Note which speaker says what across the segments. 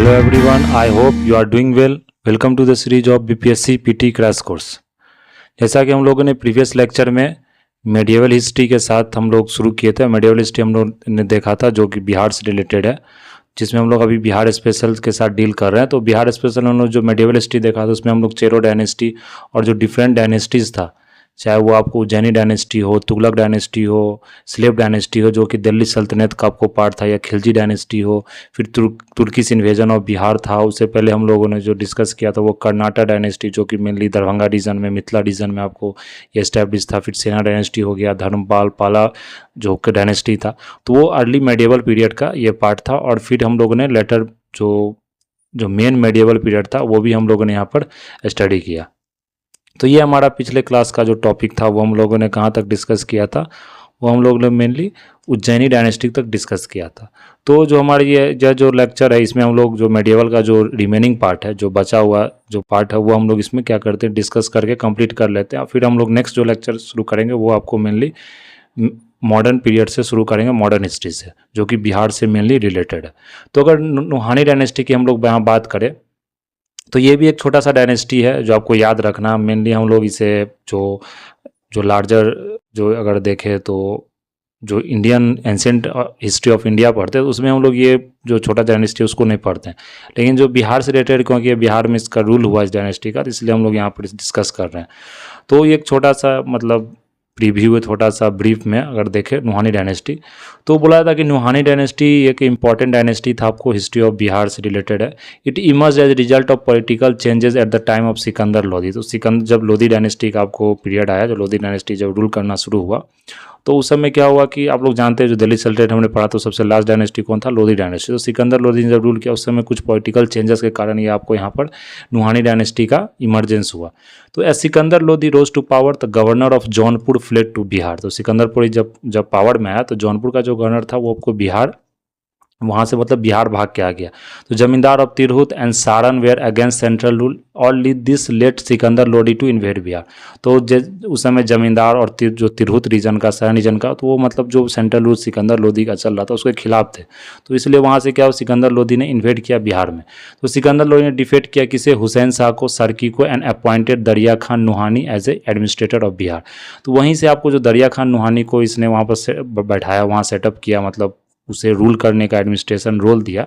Speaker 1: Hello everyone, I hope you are doing well. Welcome to the series of BPSC PT crash course. जैसा कि हम लोगों ने previous lecture में medieval history के साथ हम लोग शुरू किए थे। मेडिएवल हिस्ट्री हम लोग ने देखा था जो कि बिहार से रिलेटेड है, जिसमें हम लोग अभी बिहार स्पेशल के साथ डील कर रहे हैं। तो बिहार स्पेशल हम लोग जो मेडिएवल हिस्ट्री देखा था उसमें हम लोग चेरो डायनेस्टी और जो डिफरेंट डायनेस्टीज़ था, चाहे वो आपको उज्जैनी डायनेस्टी हो, तुगलक डायनेस्टी हो, स्लेव डायनेस्टी हो जो कि दिल्ली सल्तनत का आपको पार्ट था, या खिलजी डायनेस्टी हो, फिर तुर्किश इन्वेजन ऑफ बिहार था। उससे पहले हम लोगों ने जो डिस्कस किया था वो कर्नाटक डायनेस्टी जो कि मेनली दरभंगा रीजन में, मिथिला रीजन में आपको ये स्टैब्लिश था। फिर सेना डायनेस्टी हो गया, धर्मपाल पाला जो कि डायनेस्टी था। तो वो अर्ली मेडिएवल पीरियड का ये पार्ट था। और फिर हम लोगों ने लेटर जो मेन मेडिएवल पीरियड था वो भी हम लोगों ने यहाँ पर स्टडी किया। तो ये हमारा पिछले क्लास का जो टॉपिक था वो हम लोगों ने कहाँ तक डिस्कस किया था, वो हम लोगों ने मेनली उज्जैनी डायनेस्टी तक डिस्कस किया था। तो जो हमारे ये जो लेक्चर है इसमें हम लोग जो मेडिएवल का जो रिमेनिंग पार्ट है, जो बचा हुआ जो पार्ट है, वो हम लोग इसमें क्या करते हैं, डिस्कस करके कंप्लीट कर लेते हैं। फिर हम लोग नेक्स्ट जो लेक्चर शुरू करेंगे वो आपको मेनली मॉडर्न पीरियड से शुरू करेंगे, मॉडर्न हिस्ट्री से, जो कि बिहार से मेनली रिलेटेड है। तो अगर नुहानी डायनेस्टी की हम लोग यहाँ बात करें तो ये भी एक छोटा सा डायनेस्टी है जो आपको याद रखना। मेनली हम लोग इसे जो लार्जर जो अगर देखें तो जो Indian ancient history of India पढ़ते हैं तो उसमें हम लोग ये जो छोटा डायनेस्टी उसको नहीं पढ़ते हैं, लेकिन जो बिहार से रिलेटेड, क्योंकि बिहार में इसका रूल हुआ इस डायनेस्टी का, इसलिए हम लोग यहाँ पर डिस्कस कर रहे हैं। तो ये एक छोटा सा मतलब प्रीव्यू है, छोटा सा ब्रीफ में अगर देखें नुहानी डायनेस्टी, तो बोला था कि नुहानी डायनेस्टी एक इंपॉर्टेंट डायनेस्टी था, आपको हिस्ट्री ऑफ बिहार से रिलेटेड है। It emerge as result of political changes at the time of Sikandar Lodhi. तो सिकंदर जब लोधी डायनेस्टी का आपको पीरियड आया, जो लोधी डायनेस्टी जब रूल करना शुरू हुआ, तो उस समय क्या हुआ कि आप लोग जानते हैं जो दिल्ली सल्तनत हमने पढ़ा तो सबसे लास्ट डायनेस्टी कौन था, लोधी डायनेस्टी। तो सिकंदर लोधी ने जब रूल किया उस समय कुछ पॉलिटिकल चेंजेस के कारण ये आपको यहाँ पर नुहानी डायनेस्टी का इमरजेंस हुआ। तो as Sikandar Lodhi rose to power the governor of Jaunpur fled to Bihar. तो सिकंदरपुरी जब पावर में आया तो जौनपुर का जो गवर्नर था वो आपको बिहार, वहाँ से मतलब बिहार भाग के आ गया। तो zamindar of Tirhut and Saran were against central rule और this led Sikandar Lodi to invade Bihar. तो उस समय जमींदार और जो तिरहुत रीजन का, सारण रीजन का, तो वो मतलब जो सेंट्रल रूल सिकंदर लोधी का चल रहा था उसके खिलाफ थे। तो इसलिए वहाँ से क्या हो, सिकंदर लोधी ने इन्वेड किया बिहार में। तो सिकंदर लोधी ने डिफेट किया किसे, हुसैन शाह को, सरकी को, and appointed Dariya Khan Nuhani as a administrator of Bihar. तो वहीं से आपको जो दरिया खान नुहानी को इसने वहाँ पर बैठाया, वहाँ सेटअप किया, मतलब उसे रूल करने का एडमिनिस्ट्रेशन रोल दिया।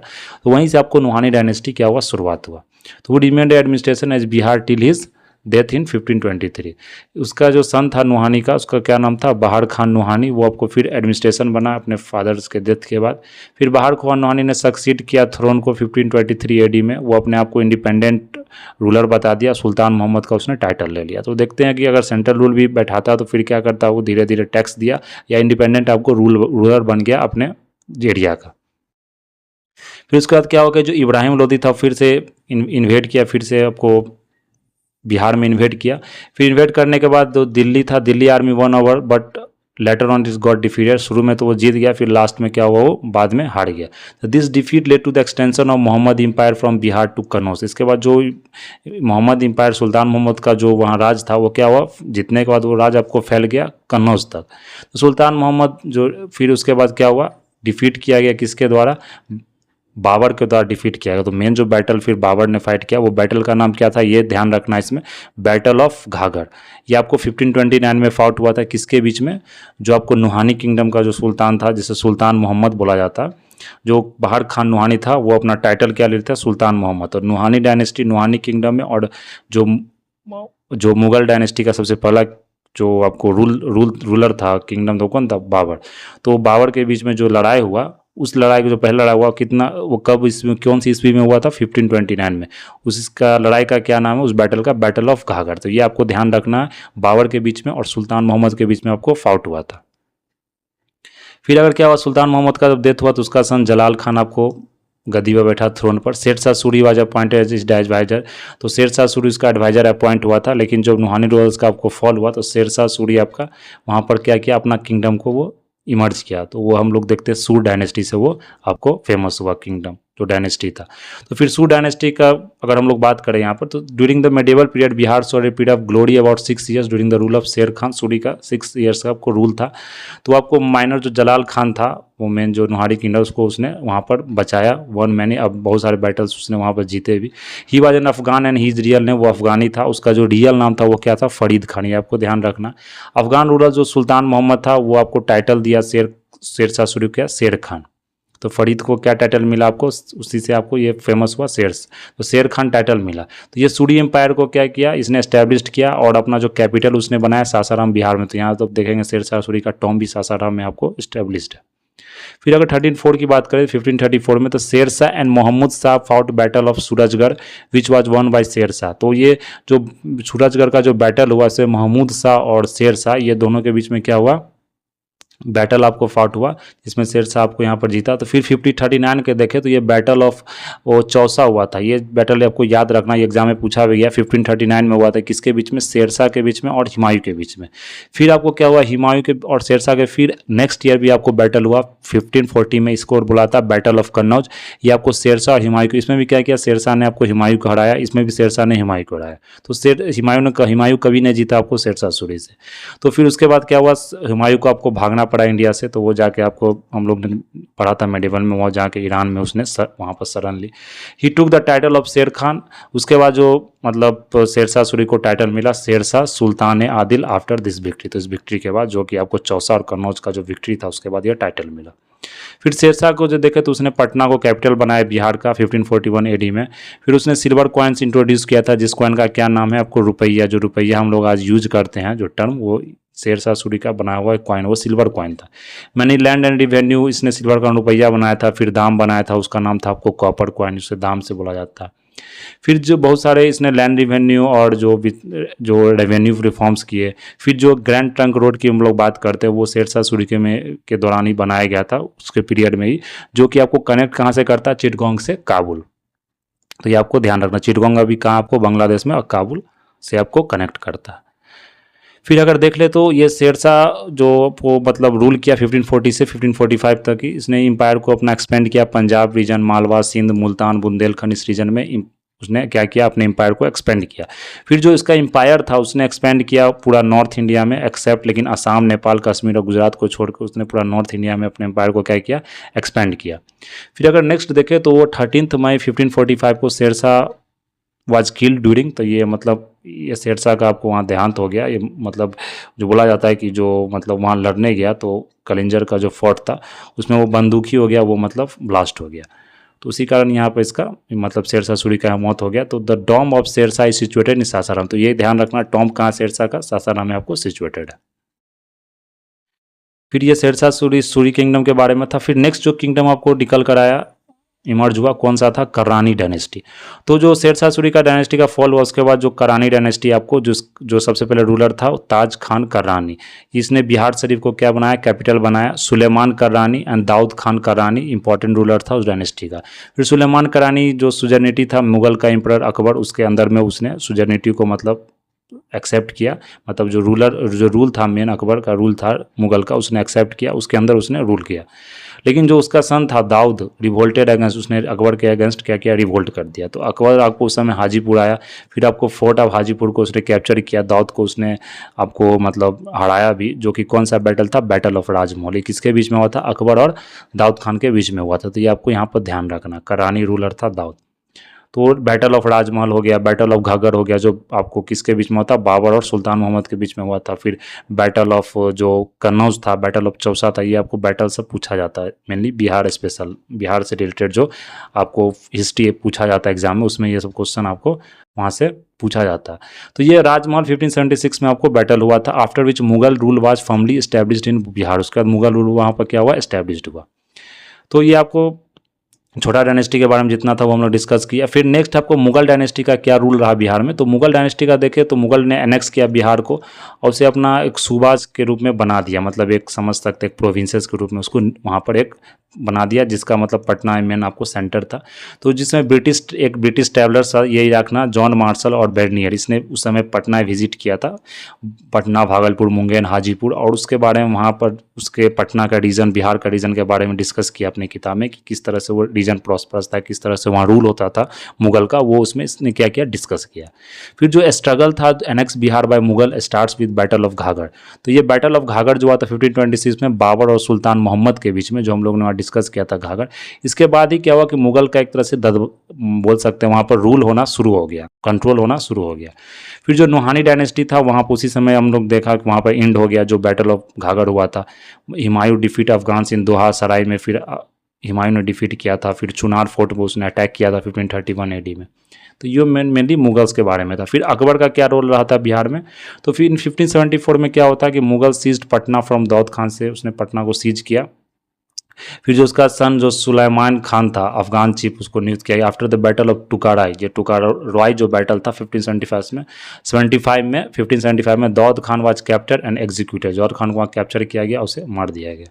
Speaker 1: तो वहीं से आपको नुहानी डायनेस्टी क्या हुआ, शुरुआत हुआ। तो वो remained administration as Bihar till his death in 1523। उसका जो सन था नुहानी का, उसका क्या नाम था, बहार खान नुहानी। वो आपको फिर एडमिनिस्ट्रेशन बना अपने फादर्स के डेथ के बाद। फिर बहार खान नुहानी ने सक्सीड किया थ्रोन को 1523 AD में। वो अपने आप को इंडिपेंडेंट रूलर बता दिया, सुल्तान मोहम्मद का उसने टाइटल ले लिया। तो देखते हैं कि अगर सेंट्रल रूल भी बैठाता तो फिर क्या करता, वो धीरे धीरे टैक्स दिया या इंडिपेंडेंट आपको रूलर बन गया अपने एरिया का। फिर उसके बाद क्या हो गया, जो इब्राहिम लोधी था फिर से इन्वेड किया, फिर से आपको बिहार में इन्वेड किया। फिर इन्वेड करने के बाद जो दिल्ली था, Delhi army one over but later on this got defeated. शुरू में तो वो जीत गया, फिर लास्ट में क्या हुआ, वो बाद में हार गया। तो this defeat led to the extension of Mohammad empire from Bihar to Kannauj. इसके बाद जो मोहम्मद एम्पायर, सुल्तान मोहम्मद का जो वहाँ राज था, वो क्या हुआ, जीतने के बाद वो राज आपको फैल गया कन्नौज तक। तो सुल्तान मोहम्मद जो फिर उसके बाद क्या हुआ, डिफीट किया गया किसके द्वारा, बाबर के द्वारा डिफीट किया गया। तो मेन जो बैटल फिर बाबर ने फाइट किया, वो बैटल का नाम क्या था, ये ध्यान रखना इसमें, बैटल ऑफ घाघर। ये आपको 1529 में फाउट हुआ था किसके बीच में, जो आपको नुहानी किंगडम का जो सुल्तान था, जिसे सुल्तान मोहम्मद बोला जाता, जो बहार खान नुहानी था, वो अपना टाइटल क्या लेता है, सुल्तान मोहम्मद। और नुहानी डायनेस्टी नुहानी किंगडम में, और जो मुगल डायनेस्टी का सबसे पहला जो आपको रूलर था किंगडम, तो कौन था, बाबर। तो बाबर के बीच में जो लड़ाई हुआ, उस लड़ाई का जो पहला लड़ाई हुआ वो कब, इसमें कौन सी ईस्वी में हुआ था, 1529 में। उसका लड़ाई का क्या नाम है, उस बैटल का, बैटल ऑफ घाघर। तो ये आपको ध्यान रखना है, बाबर के बीच में और सुल्तान मोहम्मद के बीच में आपको फाउट हुआ था। फिर अगर क्या हुआ, सुल्तान मोहम्मद का जब डेथ हुआ तो उसका सन जलाल खान आपको गद्दी पर बैठा थ्रोन पर। Sher Shah Suri was appointed as his advisor. तो शेर शाह सूरी इसका एडवाइजर अपॉइंट हुआ था, लेकिन जब नुहानी रूलर्स का आपको फॉल हुआ तो शेर शाह सूरी आपका वहाँ पर क्या किया, अपना किंगडम को वो इमर्ज किया। तो वो हम लोग देखते हैं सूर डायनेस्टी से वो आपको फेमस हुआ किंगडम। जो डायनेस्टी था। तो फिर सू डायनेस्टी का अगर हम लोग बात करें यहाँ पर, तो during the medieval period Bihar saw a period of glory about 6 years during the rule of शेर खान। सूरी का 6 ईयर्स का आपको रूल था। तो आपको माइनर जो जलाल खान था, वो मेन जो नुहारी किंगडम, उसको उसने वहाँ पर बचाया। वन मैंने अब बहुत सारे बैटल्स उसने वहाँ पर जीते भी। He was an Afghan and his real name, वो अफगानी था। उसका जो रियल नाम था वो क्या था? फरीद खान। ये आपको ध्यान रखना। अफगान रूलर जो सुल्तान मोहम्मद था, वो आपको टाइटल दिया शेरशाह सूरी क्या? शेर खान। तो फरीद को क्या टाइटल मिला आपको? उसी से आपको ये फेमस हुआ तो शेर खान टाइटल मिला। तो ये सूरी एम्पायर को क्या किया? इसने एस्टैब्लिश्ड किया और अपना जो कैपिटल उसने बनाया सासाराम बिहार में। तो यहाँ तो देखेंगे शेरशाह सूरी का टॉम भी सासाराम में आपको एस्टैब्लिश्ड है। फिर अगर 1304 की बात करें, 1534 में, तो Sher Shah and Mohammad Shah fought battle of Surajgarh which was won by Sher Shah. तो ये जो सूरजगढ़ का जो बैटल हुआ, से महमूद शाह और शेरशाह, ये दोनों के बीच में क्या हुआ? बैटल आपको फाउट हुआ, जिसमें शेरशाह आपको यहाँ पर जीता। तो फिर 1539 के देखें तो ये बैटल ऑफ वो चौसा हुआ था। ये बैटल आपको याद रखना, ये एग्जाम में पूछा भी गया। 1539 में हुआ था। किसके बीच में? शेरशाह के बीच में और हुमायूं के बीच में। फिर आपको क्या हुआ? हुमायूं के और शेरशाह के फिर नेक्स्ट ईयर भी आपको बैटल हुआ 1540 में। इसको बोला था बैटल ऑफ कन्नौज। ये आपको शेरशाह और हुमायूं को, इसमें भी क्या किया? शेरशाह ने आपको हुमायूं को हराया, इसमें भी शेरशाह ने हुमायूं को हराया। तो हुमायूं कभी नहीं जीता आपको शेरशाह सूरी से। तो फिर उसके बाद क्या हुआ? हुमायूं को आपको भागना पड़ा इंडिया से। तो वो जाके आपको हम लोग ने पढ़ा था मेडिवल में, वहाँ जाके ईरान में उसने वहाँ पर शरण ली। ही टुक द टाइटल ऑफ शेर खान। उसके बाद जो मतलब शेरशाह सूरी को टाइटल मिला शेरशाह सुल्तान आदिल आफ्टर दिस विक्ट्री। तो इस विक्ट्री के बाद, जो कि आपको चौसा और कन्नौज का जो विक्ट्री था, उसके बाद यह टाइटल मिला। फिर शेरशाह को जो देखे तो उसने पटना को कैपिटल बनाया बिहार का 1541 एडी में। फिर उसने सिल्वर कॉइन्स इंट्रोड्यूस किया था, जिस कॉइन का क्या नाम है आपको? रुपया। जो रुपया हम लोग आज यूज करते हैं जो टर्म, वो शेरशाह सूरी का बनाया हुआ कॉइन, वो सिल्वर कॉइन था। मैंने लैंड एंड रिवेन्यू, इसने सिल्वर का रुपया बनाया था। फिर दाम बनाया था, उसका नाम था आपको कॉपर कॉइन, उसे दाम से बोला जाता है। फिर जो बहुत सारे इसने लैंड रिवेन्यू और जो रेवेन्यू रिफॉर्म्स किए। फिर जो ग्रैंड ट्रंक रोड की हम लोग बात करते हैं, वो शेरशाह सूरी के दौरान ही बनाया गया था, उसके पीरियड में ही, जो कि आपको कनेक्ट कहाँ से करता है? चिटगोंग से काबुल। तो ये आपको ध्यान रखना, चिटगोंग अभी कहाँ आपको? बांग्लादेश में, और काबुल से आपको कनेक्ट करता है। फिर अगर देख ले तो ये शेरशाह जो वो मतलब रूल किया 1540 से 1545 तक ही, इसने एम्पायर को अपना एक्सपेंड किया पंजाब रीजन, मालवा, सिंध, मुल्तान, बुंदेलखंड, इस रीजन में उसने क्या किया? अपने एम्पायर को एक्सपेंड किया। फिर जो इसका एम्पायर था उसने एक्सपेंड किया पूरा नॉर्थ इंडिया में, एक्सेप्ट लेकिन असम, नेपाल, कश्मीर और गुजरात को छोड़कर उसने पूरा नॉर्थ इंडिया में अपने एम्पायर को क्या किया? एक्सपेंड किया। फिर अगर नेक्स्ट देखें तो वो 13 मई 1545 को शेरशाह वाज किल्ड ड्यूरिंग। तो ये मतलब ये शेरशाह का आपको वहाँ देहांत हो गया। ये मतलब जो बोला जाता है कि जो मतलब वहाँ लड़ने गया तो कलिंजर का जो फोर्ट था उसमें वो बंदूकी हो गया, वो मतलब ब्लास्ट हो गया। तो उसी कारण यहाँ पर इसका मतलब शेरशाह सूरी का मौत हो गया। तो the tomb of Sher Shah is situated in Sasaram. तो ये ध्यान रखना, टॉम्ब कहाँ शेरशाह का? सासाराम में आपको सिचुएटेड है। फिर ये शेरशाह सूरी किंगडम के बारे में था। फिर नेक्स्ट जो किंगडम आपको निकल कर आया, इमर्ज हुआ, कौन सा था? करानी डायनेस्टी। तो जो शेरशाह सूरी का डायनेस्टी का फॉल हुआ, उसके बाद जो करानी डायनेस्टी आपको जो सबसे पहले रूलर था ताज खान करानी, इसने बिहार शरीफ को क्या बनाया? कैपिटल बनाया। सुलेमान करानी एंड दाऊद खान करानी इंपॉर्टेंट रूलर था उस डायनेस्टी का। फिर सुलेमान करानी जो सुजरनिटी था मुगल का एम्परर अकबर, उसके अंदर में उसने सुजरनिटी को मतलब एक्सेप्ट किया। मतलब जो रूल था मेन अकबर का रूल था मुगल का, उसने एक्सेप्ट किया, उसके अंदर उसने रूल किया। लेकिन जो उसका सन था दाऊद रिवोल्टेड अगेंस्ट, उसने अकबर के अगेंस्ट क्या किया? रिवोल्ट कर दिया। तो अकबर आपको उस समय हाजीपुर आया। फिर आपको फोर्ट ऑफ हाजीपुर को उसने कैप्चर किया। दाऊद को उसने आपको मतलब हराया भी, जो कि कौन सा बैटल था? बैटल ऑफ राजमहल। किसके बीच में हुआ था? अकबर और दाऊद खान के बीच में हुआ था। तो ये आपको यहाँ पर ध्यान रखना, करानी रूलर था दाऊद। तो बैटल ऑफ राजमहल हो गया, बैटल ऑफ घाघर हो गया, जो आपको किसके बीच में होता? बाबर और सुल्तान मोहम्मद के बीच में हुआ था। फिर बैटल ऑफ जो कन्नौज था, बैटल ऑफ चौसा था। ये आपको बैटल से पूछा जाता है, मेनली बिहार स्पेशल, बिहार से रिलेटेड जो आपको हिस्ट्री पूछा जाता है एग्जाम में, उसमें ये सब क्वेश्चन आपको वहाँ से पूछा जाता है। तो ये राजमहल 1576 में आपको बैटल हुआ था। After which Mughal rule was firmly established in Bihar. उसके बाद मुगल रूल वहाँ पर क्या हुआ? एस्टैब्लिश्ड हुआ। तो ये आपको छोटा डायनेस्टी के बारे में जितना था वो हम लोग डिस्कस किया। फिर नेक्स्ट आपको मुगल डायनेस्टी का क्या रूल रहा बिहार में। तो मुगल डायनेस्टी का देखें तो मुगल ने एनेक्स किया बिहार को और उसे अपना एक सूबा के रूप में बना दिया, मतलब एक समझ सकते एक प्रोविंसेस के रूप में उसको वहाँ पर एक बना दिया, जिसका मतलब पटना मेन आपको सेंटर था। तो जिसमें एक ब्रिटिश ट्रैवलर था, यही रखना, जॉन मार्शल और बेरनियर, इसने उस समय पटना विजिट किया था। पटना, भागलपुर, मुंगेर, हाजीपुर, और उसके बारे में वहाँ पर उसके पटना का रीजन, बिहार का रीजन के बारे में डिस्कस किया अपनी किताब में कि किस तरह से वो रीजन रीजन प्रॉस्परस था, किस तरह से वहाँ रूल होता था मुगल का, वो उसमें इसने क्या किया, डिस्कस किया। फिर जो स्ट्रगल था annex Bihar by Mughal starts with battle of Ghaghra. तो ये बैटल ऑफ घाघर जो हुआ था 1526 में बाबर और सुल्तान मोहम्मद के बीच में, जो हम लोग ने वहाँ डिस्कस किया था घाघर। इसके बाद ही क्या हुआ कि मुगल का एक तरह से बोल सकते हैं वहाँ पर रूल होना शुरू हो गया, कंट्रोल होना शुरू हो गया। फिर जो नुहानी डायनेस्टी था वहाँ पर उसी समय हम लोग देखा कि वहाँ पर एंड हो गया, जो बैटल ऑफ घाघर हुआ था। हुमायूं डिफीट अफगान्स इन दोहा सराय में, फिर हुमायूं ने डिफीट किया था। फिर चुनार फोर्ट पर उसने अटैक किया था 1531 AD में। तो ये मेनली मुगल्स के बारे में था। फिर अकबर का क्या रोल रहा था बिहार में, तो फिर 1574 में क्या होता है कि मुगल सीज्ड पटना फ्रॉम दाऊद खान से, उसने पटना को सीज किया। फिर जो उसका सन जो सुलेमान खान था अफगान चीफ, उसको नियुक्त किया after the battle of Tukaroi. ये टुकाराई जो बैटल था 1575 में Daud Khan was capture and executed. Daud Khan को वहाँ कैप्चर किया गया, उसे मार दिया गया।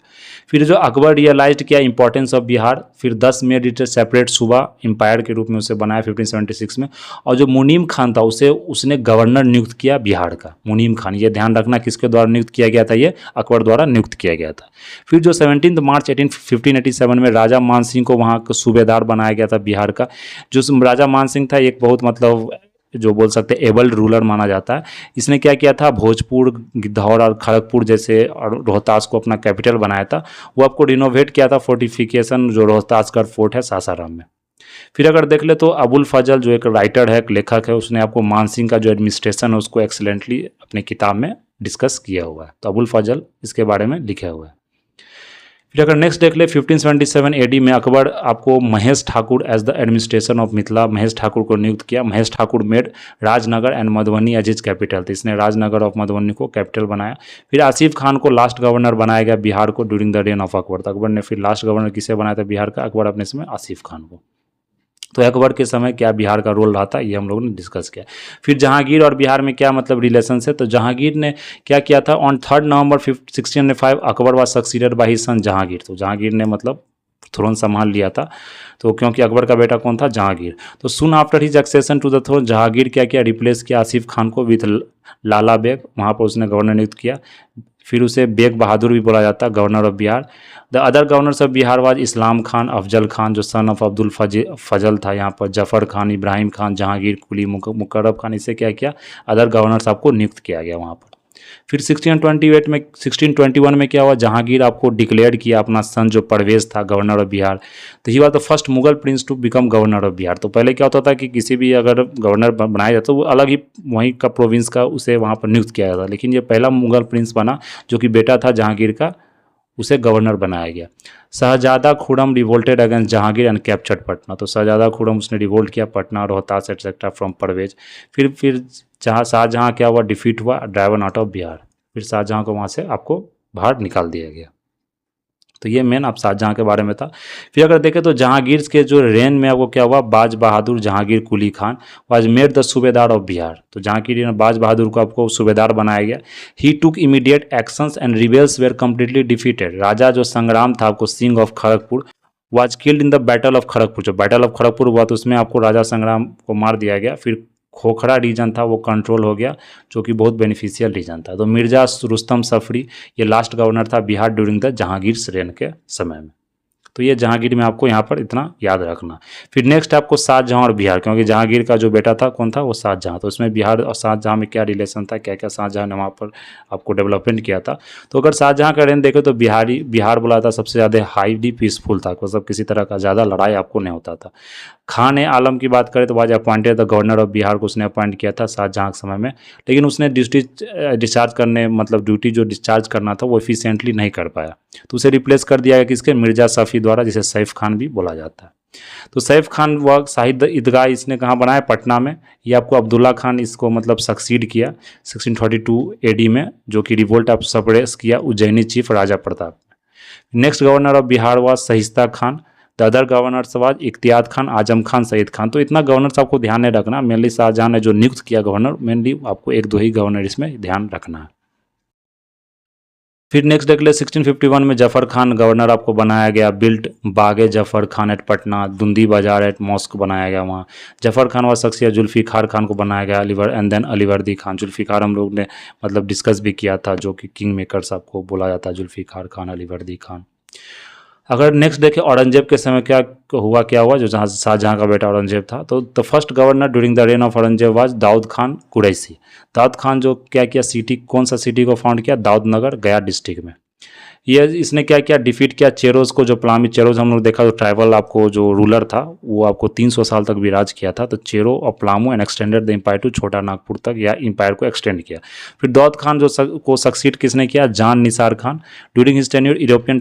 Speaker 1: फिर जो अकबर रियलाइज किया इंपॉर्टेंस ऑफ बिहार, फिर 10 मेड इट सेपरेट सूबा एम्पायर के रूप में उसे बनाया 1576 में। और जो मुनीम खान था उसने गवर्नर नियुक्त किया बिहार का, मुनीम खान। ये ध्यान रखना किसके द्वारा नियुक्त किया गया था, ये अकबर द्वारा नियुक्त किया गया था। फिर जो 17 मार्च 1587 में राजा मान सिंह को वहाँ का सूबेदार बनाया गया था बिहार का। जो राजा मान सिंह था एक बहुत मतलब जो बोल सकते हैं एबल्ड रूलर माना जाता है। इसने क्या किया था, भोजपुर, गिद्धौर और खड़गपुर जैसे और रोहतास को अपना कैपिटल बनाया था। वो आपको रिनोवेट किया था फोर्टिफिकेशन, जो रोहतासगढ़ फोर्ट है सासाराम में। फिर अगर देख ले तो अबुल फजल जो एक राइटर है, एक लेखक है, उसने आपको मान सिंह का जो एडमिनिस्ट्रेशन है उसको एक्सीलेंटली अपने किताब में डिस्कस किया हुआ है। तो अबुल फजल इसके बारे में लिखा हुआ है। फिर अगर नेक्स्ट देख ले 1577 AD में अकबर आपको Mahesh Thakur as the administration of Mithila, Mahesh Thakur को नियुक्त किया। Mahesh Thakur made Rajnagar and Madhubani as his capital, तो इसने राजनगर ऑफ मधुबनी को कैपिटल बनाया। फिर आसिफ खान को लास्ट गवर्नर बनाया गया बिहार को during the reign of Akbar. तो अकबर ने फिर लास्ट गवर्नर किसे बनाया था बिहार का, अकबर अपने समय आसिफ खान को। तो अकबर के समय क्या बिहार का रोल रहा था, ये हम लोगों ने डिस्कस किया। फिर जहांगीर और बिहार में क्या मतलब रिलेशन है, तो जहांगीर ने क्या किया था, on 3 November 1605 Akbar was succeeded by his son Jahangir. तो जहांगीर ने मतलब थ्रोन संभाल लिया था, तो क्योंकि अकबर का बेटा कौन था, जहांगीर। तो soon after his accession to the throne Jahangir क्या किया, रिप्लेस किया आसिफ खान को विथ लाला बेग, वहाँ पर उसने गवर्नर नियुक्त किया। फिर उसे बेग बहादुर भी बोला जाता है, governor of Bihar. The other governors of Bihar was Islam Khan, Afzal Khan जो सन ऑफ अब्दुल फजल था यहाँ पर, जफर खान, इब्राहिम खान, जहांगीर, कुली, मुकर्रब खान। इसे क्या किया, अदर गवर्नर्स आपको नियुक्त किया गया वहाँ पर। फिर 1621 में क्या हुआ, जहांगीर आपको डिक्लेयर किया अपना सन जो परवेज था गवर्नर ऑफ बिहार। तो he was the first Mughal prince to become governor of Bihar. तो पहले क्या होता था कि किसी भी अगर गवर्नर बनाया जाता तो वो अलग ही वहीं का प्रोविंस का उसे वहाँ पर नियुक्त किया जाता, लेकिन ये पहला मुगल प्रिंस बना जो कि बेटा था जहांगीर का, उसे गवर्नर बनाया गया। Shahzada Khurram revolted against Jahangir and captured Patna. तो शहजादा खुरम उसने रिवोल्ट किया पटना, रोहतास एटसेट्रा फ्रॉम परवेज। फिर जहाँ शाहजहाँ क्या हुआ, डिफीट हुआ, ड्राइवन आउट ऑफ बिहार। फिर शाहजहाँ को वहाँ से आपको बाहर निकाल दिया गया। तो ये मेन आप शाहजहाँ के बारे में था। फिर अगर देखें तो जहांगीर के जो रेन में आपको क्या हुआ, बाज बहादुर Jahangir Quli Khan was made the सूबेदार ऑफ बिहार। तो जहांगीर ने बाज बहादुर को आपको सूबेदार बनाया गया। He took immediate actions and rebels were completely defeated. Raja जो संग्राम था आपको Singh of Kharagpur was killed in the battle of Kharagpur. जो बैटल ऑफ खड़गपुर हुआ तो उसमें आपको राजा संग्राम को मार दिया गया। फिर खोखरा रीजन था वो कंट्रोल हो गया, जो कि बहुत बेनिफिशियल रीजन था। तो मिर्जा रुस्तम सफरी ये लास्ट गवर्नर था Bihar during the Jahangir rain के समय में। तो ये जहांगीर में आपको यहाँ पर इतना याद रखना। फिर नेक्स्ट आपको शाहजहाँ और बिहार, क्योंकि जहांगीर का जो बेटा था कौन था, वो शाहजहाँ। तो उसमें बिहार और शाहजहाँ में क्या रिलेशन था, क्या क्या शाहजहाँ ने वहाँ पर आपको डेवलपमेंट किया था। तो अगर शाहजहाँ का रेन देखें तो बिहार बोला था सबसे ज़्यादा हाईली पीसफुल था, मतलब किसी तरह का ज़्यादा लड़ाई आपको नहीं होता था। खान ए आलम की बात करें तो was appointed the governor of Bihar को उसने अपॉइंट किया था शाहजहाँ के समय में, लेकिन उसने ड्यूटी डिस्चार्ज करने मतलब ड्यूटी जो डिस्चार्ज करना था वो एफिशिएंटली नहीं कर पाया। तो उसे रिप्लेस कर दिया गया किसके, मिर्जा सफ़ी द्वारा, जिसे सैफ खान भी बोला जाता है। तो सैफ खान वह शाहिद ईदगाह इसने कहाँ बनाया, पटना में। ये आपको अब्दुल्ला खान इसको मतलब सक्सीड किया 1642 AD में, जो कि रिवोल्ट ऑफ सप्रेस किया Ujjaini chief Raja Pratap. Next governor of Bihar was Shaista Khan. The other governors was Ikhtiyar Khan, Azam Khan, Saeed Khan. तो इतना गवर्नर्स आपको ध्यान नहीं रखना, मेनली शाहजहाँ ने जो नियुक्त किया गवर्नर, मेनली आपको 1-2 ही गवर्नर इसमें ध्यान रखना है। फिर नेक्स्ट देख ले 1651 में जफर खान गवर्नर आपको बनाया गया। बिल्ट बागे जफर खान एट पटना, दुंदी बाजार एट मॉस्क बनाया गया वहाँ। जफर खान व शख्सियत जुल्फ़िकार खान को बनाया गया एंड देन अलीवर्दी खान। जुल्फ़िकार हम लोग ने मतलब डिस्कस भी किया था, जो कि किंग मेकर्स आपको बोला जाता है, जुल्फ़िकार खान, अलीवर्दी खान। अगर नेक्स्ट देखें औरंगजेब के समय क्या हुआ, जो जहाँ शाहजहाँ का बेटा औरंगजेब था, तो the first governor during the reign of Aurangzeb was Daud Khan Qureshi. Daud Khan जो क्या किया, सिटी, कौन सा सिटी को फाउंड किया, दाऊद नगर, गया डिस्ट्रिक्ट में। ये इसने क्या किया, डिफीट किया चेरोज को। जो पलामी चेरोज हम लोग देखा, जो ट्राइबल आपको जो रूलर था वो आपको 300 साल तक भी राज किया था। तो चेरो और Palamu and extended the empire to Chota Nagpur तक, या एम्पायर को एक्सटेंड किया। फिर दाऊद खान को सक्सीड किसने किया, Jan Nisar Khan. During his tenure European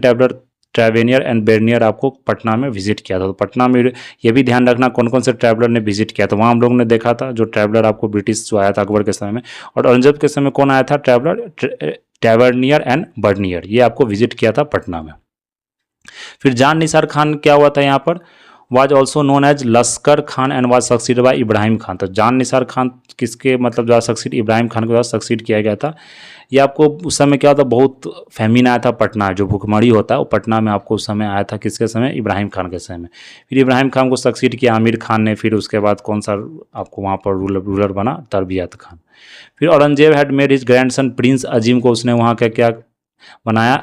Speaker 1: Tavernier and Bernier आपको पटना में विजिट किया था। तो पटना में ये भी ध्यान रखना कौन कौन से ट्रैवलर ने विजिट किया। तो वहाँ हम लोग ने देखा था जो ट्रैवलर आपको ब्रिटिश जो आया था अकबर के समय में, और औरंगजेब के समय कौन आया था, ट्रैवर्नियर एंड बर्नियर, ये आपको विजिट किया था पटना में। फिर जान निसार खान क्या हुआ था यहाँ पर, was also known as Lashkar Khan and was succeed by Ibrahim Khan. तो जान निसार खान किसके मतलब जो सक्सीड, इब्राहिम खान के द्वारा सक्सीड किया गया था। ये आपको उस समय क्या होता, बहुत फैमिन आया था पटना, जो भुखमरी होता है वो पटना में आपको उस समय आया था, किसके समय, इब्राहिम खान के समय में। फिर इब्राहिम खान को सक्सीड किया आमिर खान ने। फिर उसके बाद कौन सा आपको वहाँ पर रूलर बना, तरबियत खान। फिर Aurangzeb had made his grandson prince Azim को उसने वहाँ का क्या बनाया,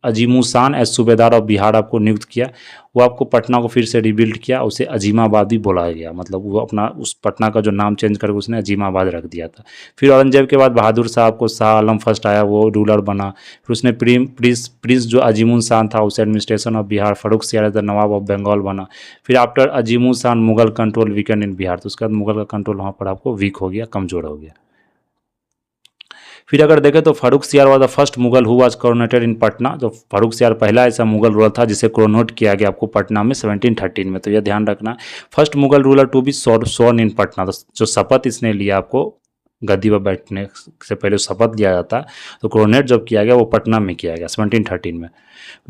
Speaker 1: अजीमुसान एज सूबेदार ऑफ बिहार आपको नियुक्त किया। वो आपको पटना को फिर से रिबिल्ड किया, उसे अजीमाबाद भी बोलाया गया, मतलब वो अपना उस पटना का जो नाम चेंज करके उसने अजीमाबाद रख दिया था। फिर औरंगजेब के बाद बहादुर साहब को शाह आलम फर्स्ट आया, वो रूलर बना। फिर उसने प्रिंस जो अजीमुसान था उसे एडमिनिस्ट्रेशन ऑफ बिहार, फर्रुख सियार द नवाब ऑफ बंगाल बना। फिर after Azimushan Mughal control weakened in Bihar, तो उसके बाद मुगल का कंट्रोल वहाँ पर आपको वीक हो गया, कमज़ोर हो गया। फिर अगर देखें तो Farrukh Siyar was the first Mughal who was coronated in Patna. जो फर्रुख सियार पहला ऐसा मुगल रूलर था जिसे कोरोनेट किया गया आपको पटना में 1713 में। तो यह ध्यान रखना, first Mughal ruler to be sworn in Patna. तो जो शपथ इसने लिया, आपको गद्दी पर बैठने से पहले शपथ लिया जाता, तो कोरोनेट जब किया गया वो पटना में किया गया 1713 में।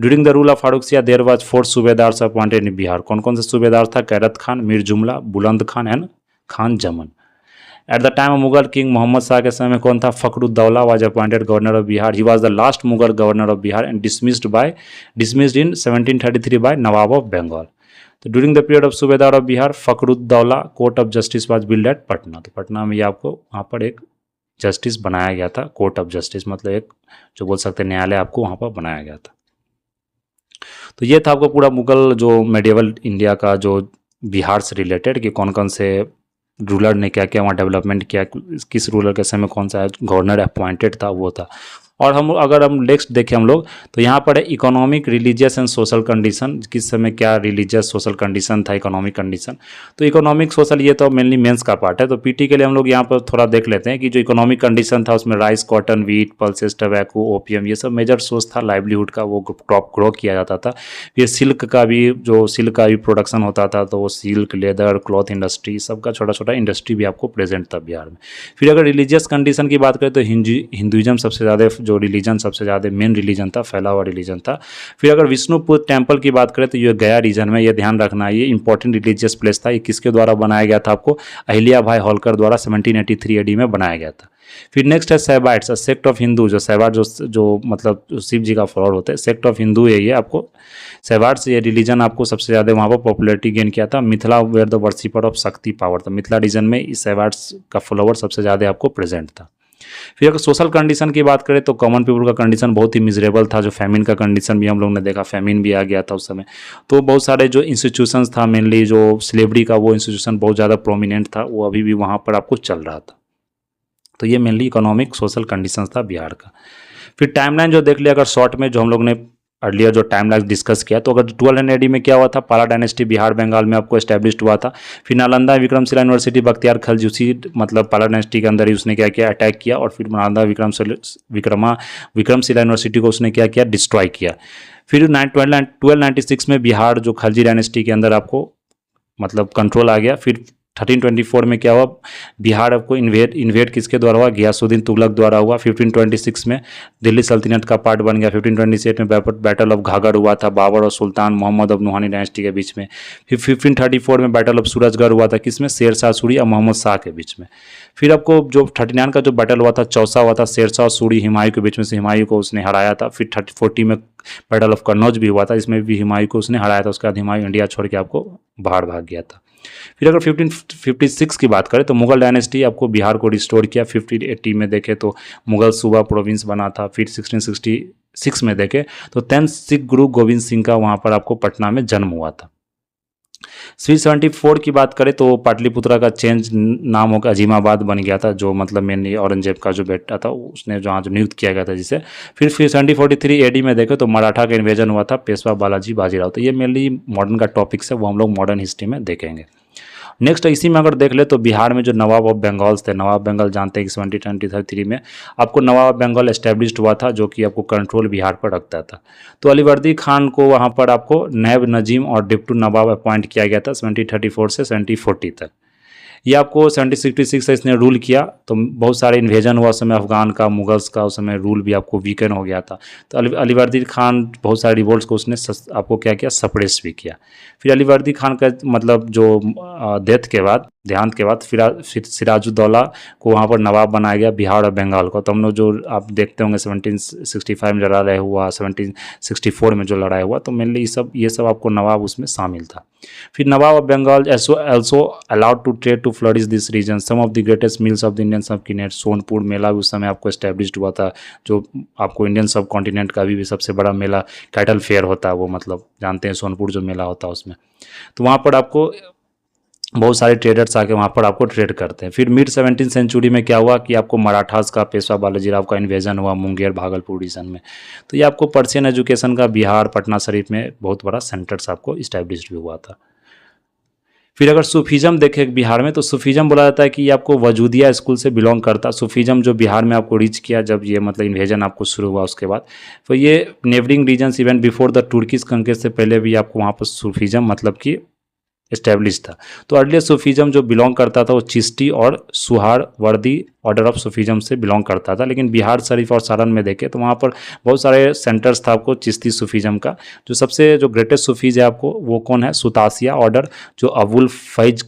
Speaker 1: During the rule of Farooq सियार देयर वाज 4 सूबेदार अपॉइंटेड इन बिहार। कौन कौन से सूबेदार था, कैरत खान, मीर जुमला, बुलंद Khan and Khan Zaman. At the time of Mughal king Mohammad Shah के समय में कौन था, Fakhruddaula was appointed governor of Bihar. He was the last Mughal governor of Bihar and dismissed in 1733 by Nawab of Bengal. तो during the period of subedar of Bihar Fakhruddaula court of justice was built at Patna. तो पटना में ये आपको वहाँ पर एक जस्टिस बनाया गया था, कोर्ट ऑफ जस्टिस मतलब एक जो बोल सकते हैं न्यायालय आपको वहाँ पर बनाया गया था। तो ये था आपको पूरा मुगल जो मेडिवल इंडिया का जो बिहार से रिलेटेड कि कौन कौन से रूलर ने क्या क्या वहाँ डेवलपमेंट किया, किस रूलर के समय कौन सा गवर्नर अपॉइंटेड था वो था। और अगर हम नेक्स्ट देखें हम लोग, तो यहाँ पर है economic, religious and social condition, किस समय क्या रिलीजियस सोशल कंडीशन था, इकोनॉमिक कंडीशन। तो इकोनॉमिक सोशल ये तो मेनली मेंस का पार्ट है, तो पीटी के लिए हम लोग यहाँ पर थोड़ा देख लेते हैं कि जो इकोनॉमिक कंडीशन था उसमें rice, cotton, wheat, pulses, tobacco, opium, ये सब मेजर सोर्स था लाइवलीहुड का, वो क्रॉप ग्रो किया जाता था। फिर सिल्क का भी प्रोडक्शन होता था, तो वो सिल्क, लेदर, क्लॉथ इंडस्ट्री, सबका छोटा छोटा इंडस्ट्री भी आपको प्रेजेंट था बिहार में। फिर अगर रिलीजियस कंडीशन की बात करें तो हिंदुइज्म सबसे ज़्यादा जो रिलीजन सबसे ज़्यादा मेन रिलीजन था, फैला हुआ रिलीजन था। फिर अगर विष्णुपुर टेम्पल की बात करें तो ये गया रीजन में, ये ध्यान रखना ये इंपॉर्टेंट रिलीजियस प्लेस था। ये किसके द्वारा बनाया गया था, आपको अहिल्या भाई होलकर द्वारा 1783 AD में बनाया गया था। फिर नेक्स्ट है सेवाइट्स, सेक्ट ऑफ हिंदू। जो सेवाइट जो मतलब शिव जी का फॉलोअर होते हैं, सेक्ट ऑफ हिंदू है ये आपको। सेवाइट्स ये रिलीजन आपको सबसे ज़्यादा वहाँ पर पॉपुलैरिटी गेन किया था। Mithila were the worshipper of Shakti power, तो मिथिला रीजन में इस सेवाइट्स का फॉलोअर सबसे ज़्यादा आपको प्रेजेंट था। फिर अगर सोशल कंडीशन की बात करें तो कॉमन पीपल का कंडीशन बहुत ही मिजरेबल था। जो फैमिन का कंडीशन भी हम लोग ने देखा, फैमिन भी आ गया था उस समय। तो बहुत सारे जो इंस्टीट्यूशंस था, मेनली जो स्लेवरी का वो इंस्टीट्यूशन बहुत ज़्यादा प्रोमिनेंट था, वो अभी भी वहाँ पर आपको चल रहा था। तो ये मेनली इकोनॉमिक सोशल कंडीशंस था बिहार का। फिर टाइमलाइन जो देख लिया अगर शॉर्ट में, जो हम लोग ने अर्लियर जो टाइमलाइन डिस्कस किया, तो अगर 1200 AD में क्या हुआ था, पाला डायनेस्टी बिहार बंगाल में आपको एस्टैब्लिश्ड हुआ था। फिर नालंदा विक्रमशिला यूनिवर्सिटी बख्तियार खलजी उसी मतलब पाला डायनेस्टी के अंदर ही उसने क्या किया, अटैक किया, और फिर नालंदा विक्रमशिला यूनिवर्सिटी को उसने क्या किया, डिस्ट्रॉय किया। फिर 1296 में बिहार जो खलजी डायनेस्टी के अंदर आपको मतलब कंट्रोल आ गया। फिर 1324 में क्या हुआ, बिहार आपको इन्वेड किसके द्वारा हुआ, गियासुद्दीन तुगलक द्वारा हुआ। 1526 में दिल्ली सल्तनत का पार्ट बन गया। 1528 में बैटल ऑफ घाघर हुआ था बाबर और सुल्तान मोहम्मद ऑफ नुहानी डायनेस्टी के बीच में। फिर 1534 में बैटल ऑफ सूरजगढ़ हुआ था, किसमें, शेरशाह सूरी और मोहम्मद शाह के बीच में। फिर आपको जो 39 का जो बैटल हुआ था, चौसा हुआ था, शेरशाह और सूरी हिमायू के बीच में से हिमायू को उसने हराया था। फिर 40 में बैटल ऑफ कन्नौज भी हुआ था, इसमें भी हिमायू को उसने हराया था। उसके बाद हिमायू इंडिया छोड़ के आपको बाहर भाग गया था। फिर अगर 1556 की बात करें तो मुगल डायनेस्टी आपको बिहार को रिस्टोर किया। 1580 में देखें तो मुगल सूबा प्रोविंस बना था। फिर 1666 में देखें तो 10th सिख गुरु गोविंद सिंह का वहाँ पर आपको पटना में जन्म हुआ था। 374 की बात करें तो पाटलिपुत्रा का चेंज नाम होकर अजीमाबाद बन गया था, जो मतलब मेनली औरंगजेब का जो बेटा था उसने जहाँ जो नियुक्त किया गया था जिसे। फिर 1743 एडी में देखें तो मराठा का इन्वेजन हुआ था, पेशवा बालाजी बाजीराव। तो ये मेनली मॉडर्न का टॉपिक्स है, वो हम लोग मॉडर्न हिस्ट्री में देखेंगे। नेक्स्ट इसी में अगर देख ले तो बिहार में जो नवाब ऑफ बंगाल्स थे, नवाब बंगाल जानते हैं कि 1723 में आपको नवाब बंगाल एस्टेब्लिश्ड हुआ था, जो कि आपको कंट्रोल बिहार पर रखता था। तो अलीवर्दी खान को वहाँ पर आपको नैब नजीम और डिप्टी नवाब अपॉइंट किया गया था 1734 से 1740 तक। ये आपको 1766 से इसने रूल किया, तो बहुत सारे इन्वेजन हुआ उस समय अफगान का, मुगल्स का, उस समय रूल भी आपको वीकन हो गया था। तो अलीवर्दी खान बहुत सारे रिवोल्ट्स को उसने आपको क्या किया, सप्रेस भी किया। फिर अलीवर्दी खान का मतलब जो डेथ के बाद, देहांत के बाद फिर सिराजुद्दौला को वहाँ पर नवाब बनाया गया बिहार और बंगाल को। तो हम लोग जो आप देखते होंगे 1765 में जो लड़ाई हुआ, 1764 में जो लड़ाई हुआ, तो मेनली ये सब आपको नवाब उसमें शामिल था। फिर Nawab of Bengal also allowed to trade to flourish this region. Some of the greatest mills of the Indian subcontinent, Sonpur Mela भी उस समय आपको एस्टेब्लिश्ड हुआ था, जो आपको इंडियन सब कॉन्टिनेंट का भी सबसे बड़ा मेला कैटल फेयर होता है, वो मतलब जानते हैं सोनपुर जो मेला होता है उसमें। तो वहाँ पर आपको बहुत सारे ट्रेडर्स आके वहाँ पर आपको ट्रेड करते हैं। फिर मिड 17th सेंचुरी में क्या हुआ कि आपको मराठास का, पेशवा बालाजीराव का इन्वेजन हुआ मुंगेर भागलपुर रीजन में। तो ये आपको पर्शियन एजुकेशन का बिहार पटना शरीफ में बहुत बड़ा सेंटर्स आपको इस्टेब्लिश भी हुआ था। फिर अगर सूफीज़म देखें बिहार में तो सूफीज़म बोला जाता है कि ये आपको वजूदिया स्कूल से बिलोंग करता। सूफीज़म जो बिहार में आपको रीच किया जब ये मतलब इन्वेजन आपको शुरू हुआ उसके बाद, तो ये neighbouring regions even before the Turkish conquest से पहले भी आपको वहाँ पर सूफीज़म मतलब कि एस्टेब्लिश था। तो अर्लियर सूफीज़म जो बिलोंग करता था वो चिश्ती और सुहारवर्दी ऑर्डर ऑफ सूफीज़म से बिलोंग करता था। लेकिन बिहार शरीफ और सारण में देखें तो वहाँ पर बहुत सारे सेंटर्स था आपको चिश्ती सूफीज़म का। जो सबसे जो ग्रेटेस्ट सूफीज़ है आपको वो कौन है, सुतासिया ऑर्डर, जो Abul Faiz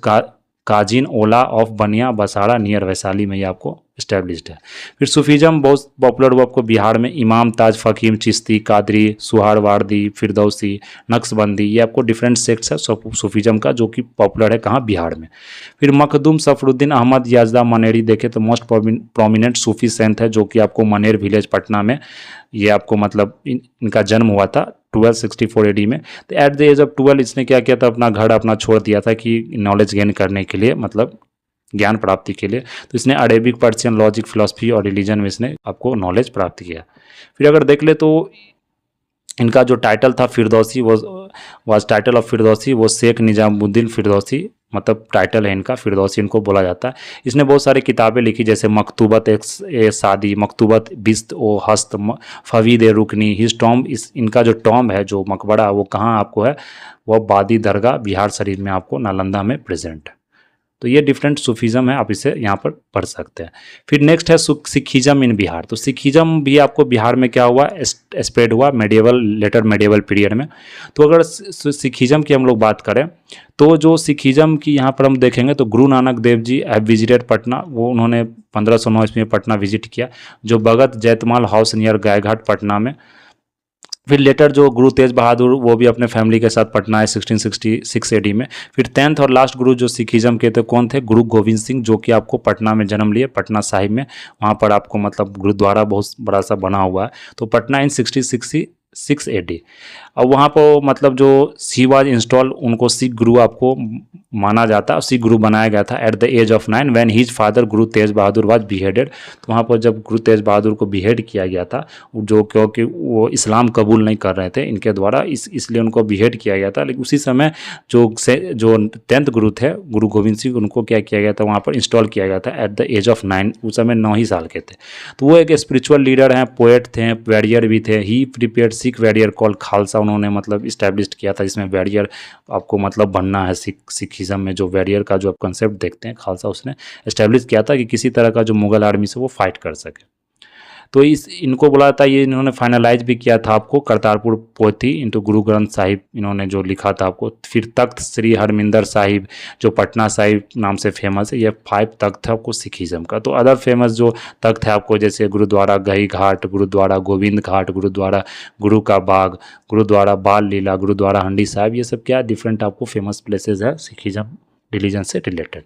Speaker 1: cousin Ola of बनिया बसाड़ा नियर वैशाली में ये आपको इस्टेब्लिश्ड है। फिर सूफीज़म बहुत पॉपुलर हुआ आपको बिहार में, इमाम ताज फकीम चिश्ती, कादरी, सुहारवार्दी, फिरदौसी, नक्शबंदी, ये आपको डिफरेंट सेक्ट्स है सूफीज़म का, जो कि पॉपुलर है कहाँ, बिहार में। फिर मखदूम सफरुद्दीन अहमद याजदा मनेरी देखे तो मोस्ट प्रोमिनेंट सूफी सेंट है, जो कि आपको मनेर विलेज पटना में ये आपको मतलब इनका जन्म हुआ था 1264 AD में। तो एट द एज ऑफ 12 इसने क्या किया था, अपना घर अपना छोड़ दिया था कि नॉलेज गेन करने के लिए, मतलब ज्ञान प्राप्ति के लिए। तो इसने अरेबिक, पर्शियन, लॉजिक, फिलॉसफी और रिलीजन में इसने आपको नॉलेज प्राप्त किया। फिर अगर देख ले तो इनका जो टाइटल था Firdausi was title of Firdausi वो शेख निजामुद्दीन फिरदौसी मतलब टाइटल है इनका, फिरदौसी इनको बोला जाता है। इसने बहुत सारी किताबें लिखी जैसे मकतूबत ए सादी, मकतूबत बिस्त ओ हस्त, फवीद ए रुकनी, हिज टॉम्ब। इनका जो टॉम्ब है, जो मकबरा, वो कहाँ आपको है, वह बादी दरगाह बिहार शरीफ में आपको नालंदा में प्रेजेंट है। तो ये डिफरेंट सूफीज़म है, आप इसे यहाँ पर पढ़ सकते हैं। फिर नेक्स्ट है सिखिज़म इन बिहार। तो सिखिज़म भी आपको बिहार में क्या हुआ, स्प्रेड हुआ मेडिएवल, लेटर मेडिएवल पीरियड में। तो अगर सिखिज़म की हम लोग बात करें तो जो सिखिज़म की यहाँ पर हम देखेंगे तो गुरु नानक देव जी हैव विजिटेड पटना, वो उन्होंने 1509 ईस्वी में पटना विजिट किया, जो भगत जैतमाल हाउस नियर गायघाट पटना में। फिर लेटर जो गुरु तेज बहादुर वो भी अपने फैमिली के साथ पटना है 1666 AD में। फिर 10th और लास्ट गुरु जो सिखिज़म के थे कौन थे, गुरु गोविंद सिंह, जो कि आपको पटना में जन्म लिए, पटना साहिब में। वहाँ पर आपको मतलब गुरुद्वारा बहुत बड़ा सा बना हुआ है। तो पटना इन 1666 AD। अब वहाँ पर मतलब जो सी वाज इंस्टॉल, उनको सिख गुरु आपको माना जाता है, सिख गुरु बनाया गया था at the age of 9 when his father Guru Tegh Bahadur was beheaded. तो वहाँ पर जब गुरु तेज बहादुर को बिहेड किया गया था, जो क्योंकि वो इस्लाम कबूल नहीं कर रहे थे इनके द्वारा, इसलिए उनको बिहेड किया गया था। लेकिन उसी समय जो 10th गुरु थे गुरु गोविंद सिंह, उनको क्या किया गया था, वहाँ पर इंस्टॉल किया गया था एट द एज ऑफ 9। उस समय 9 ही साल के थे। तो वो एक स्पिरिचुअल लीडर हैं, पोएट थे, वैरियर भी थे। He prepared Sikh warrior call Khalsa, उन्होंने मतलब इस्टेब्लिश किया था, जिसमें वैरियर आपको मतलब बनना है। सिखिज़म में जो वैरियर का जो आप कंसेप्ट देखते हैं, खालसा उसने इस्टेब्लिश किया था कि किसी तरह का जो मुगल आर्मी से वो फाइट कर सके। तो इनको बोला था, ये इन्होंने फाइनलाइज भी किया था आपको करतारपुर पोथी इनटू गुरु ग्रंथ साहिब, इन्होंने जो लिखा था आपको। फिर तख्त श्री हरमिंदर साहिब जो पटना साहिब नाम से फेमस है, ये 5 तख्त है आपको सिखिज़म का। तो अदर फेमस जो तख्त है आपको जैसे गुरुद्वारा गही घाट, गुरुद्वारा गोविंद घाट, गुरुद्वारा गुरु का बाग, गुरुद्वारा बाल लीला, गुरुद्वारा हंडी साहिब, ये सब क्या डिफरेंट आपको फेमस प्लेसेस है सिखिज़म रिलीजन से रिलेटेड।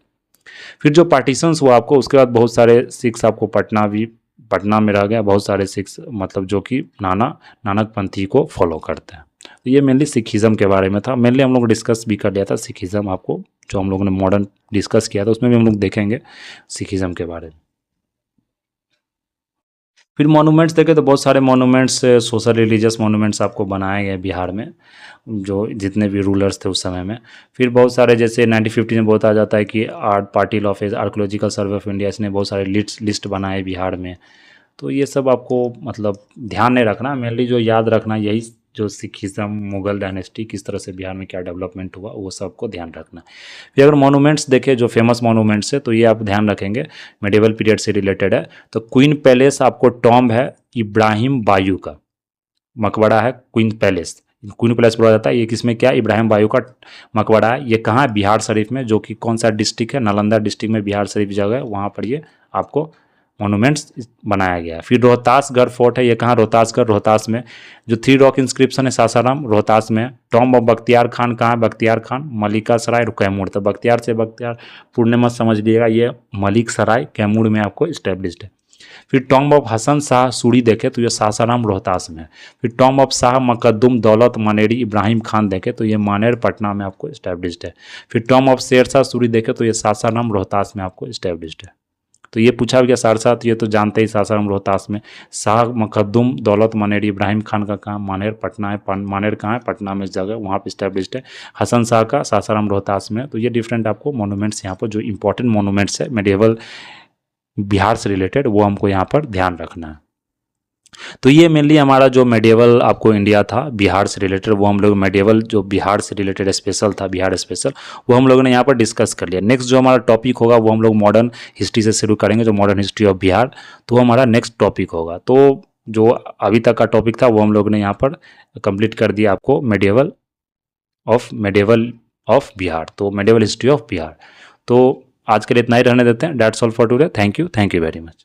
Speaker 1: फिर जो पार्टीशंस हुआ आपको, उसके बाद बहुत सारे सिक्स आपको पटना में रह गया, बहुत सारे सिक्स मतलब जो कि नानक पंथी को फॉलो करते हैं। तो ये मेनली सिखिज़म के बारे में था। मेनली हम लोग डिस्कस भी कर लिया था सिखिज़म, आपको जो हम लोगों ने मॉडर्न डिस्कस किया था उसमें भी हम लोग देखेंगे सिखिज़म के बारे में। फिर मोनूमेंट्स देखें तो बहुत सारे मोनूमेंट्स, सोशल रिलीजियस मोनूमेंट्स आपको बनाए गए बिहार में, जो जितने भी रूलर्स थे उस समय में। फिर बहुत सारे जैसे 1950 में बहुत आ जाता है कि party of archaeological survey of India, इसने बहुत सारे लिस्ट बनाए बिहार में। तो ये सब आपको मतलब ध्यान नहीं रखना, मेनली जो याद रखना यही जो सिखिज़म, मुगल डायनेस्टी किस तरह से बिहार में क्या डेवलपमेंट हुआ वो सब को ध्यान रखना है। फिर अगर मोनूमेंट्स देखें जो फेमस मोनूमेंट्स है तो ये आप ध्यान रखेंगे मेडिवल पीरियड से रिलेटेड है। तो क्वीन पैलेस आपको टॉम्ब है इब्राहिम बायू का, मकबरा है क्वीन पैलेस बोला जाता है। ये किसमें क्या, इब्राहिम बायू का मकबरा है। ये कहाँ है, बिहार शरीफ में, जो कि कौन सा डिस्ट्रिक्ट है, नालंदा डिस्ट्रिक्ट में बिहार शरीफ जगह है, वहाँ पर ये आपको मोनूमेंट्स बनाया गया है। फिर रोहतासगढ़ फोर्ट है, ये कहाँ, रोहतास में। जो 3 रॉक इंस्क्रिप्शन है सासाराम रोहतास में। टॉम्ब ऑफ बख्तियार खान कहाँ है, बख्तियार खान मलिका सराय कैमूर। तो बख्तियारपुर ने मत समझ लीजिएगा, ये मलिक सराय कैमूर में आपको इस्टेब्लिश्ड है। फिर टॉम्ब ऑफ हसन शाह सूरी देखे तो ये सासाराम रोहतास में। फिर टॉम्ब ऑफ शाह मकदुम दौलत मनेरी इब्राहिम खान देखे तो ये मानेर पटना में आपको इस्टेब्लिश्ड है। फिर टॉम्ब ऑफ शेरशाह सूरी देखे तो ये सासाराम रोहतास में आपको इस्टेब्लिश्ड है। तो ये पूछा गया सारसा, तो ये तो जानते ही सासाराम रोहतास में। शाह मकदुम दौलत मनेरी इब्राहिम खान का कहाँ, मानेर पटना है। मानेर कहाँ है, पटना में इस जगह, वहाँ पे इस्टेब्लिश्ड है। हसन शाह का सासाराम रोहतास में। तो ये डिफरेंट आपको मोनूमेंट्स यहाँ पर जो इंपॉर्टेंट मोनूमेंट्स है मेडिएवल बिहार से रिलेटेड वो हमको यहाँ पर ध्यान रखना है। तो ये मेनली हमारा जो मेडिएवल आपको इंडिया था बिहार से रिलेटेड, वो हम लोग मेडिएवल जो बिहार से रिलेटेड स्पेशल था, बिहार स्पेशल, वो हम लोगों ने यहाँ पर डिस्कस कर लिया। नेक्स्ट जो हमारा टॉपिक होगा वो हम लोग मॉडर्न हिस्ट्री से शुरू करेंगे, जो मॉडर्न हिस्ट्री ऑफ बिहार, तो वो हमारा नेक्स्ट टॉपिक होगा। तो जो अभी तक का टॉपिक था वो हम लोग ने यहाँ पर कंप्लीट कर दिया आपको मेडिएवल ऑफ बिहार, तो मेडिएवल हिस्ट्री ऑफ बिहार। तो आज के लिए इतना ही रहने देते हैं। That's all for today. Thank you very much.